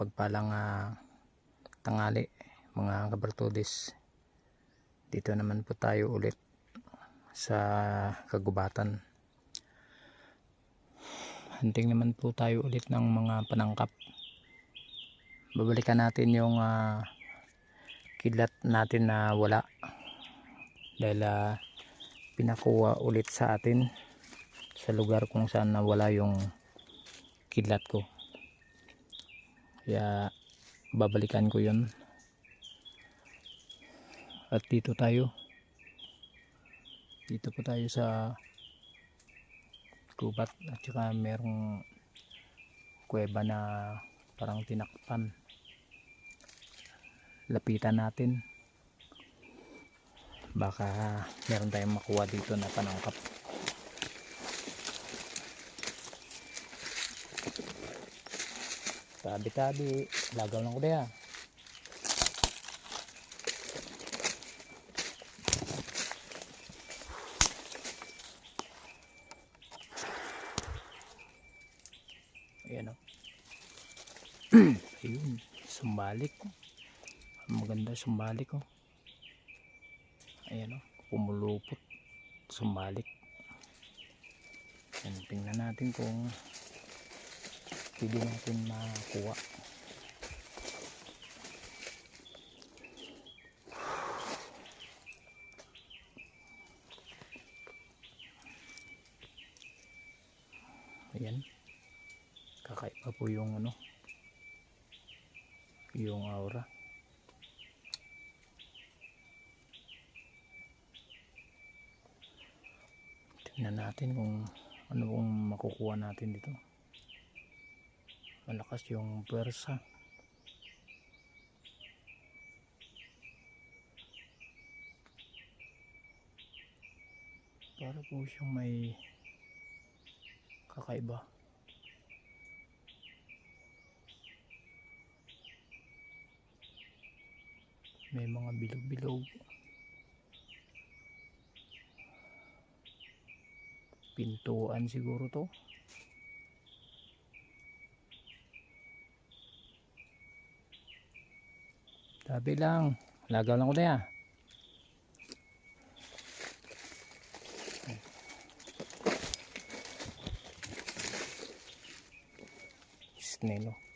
mapagpalang tanghali mga kabartudis. Dito naman po tayo ulit sa kagubatan. Hunting naman po tayo ulit ng mga panangkap. Babalikan natin yung kidlat natin na wala dahil pinakuha ulit sa atin sa lugar kung saan nawala yung kidlat ko. Kaya babalikan ko yun. At dito po tayo sa gubat at saka merong kuweba na parang tinakpan. Lapitan natin, baka meron tayong makuha dito na panangkap. Tabi-tabi, lagaw lang ko daya. Ayan o. Ayun, sumbalik. Maganda sumbalik o. Ayan o, pumulupot. Sumbalik. Ayan, tingnan natin kung pwede natin makuha. Ayan, kakaiba po yung yung aura. Tingnan natin kung ano pong makukuha natin dito. Malakas yung pwersa. Para po siyang may kakaiba. May mga bilog-bilog. Pintuan siguro to. Tabi lang, lagaw lang ko na yan. Snail.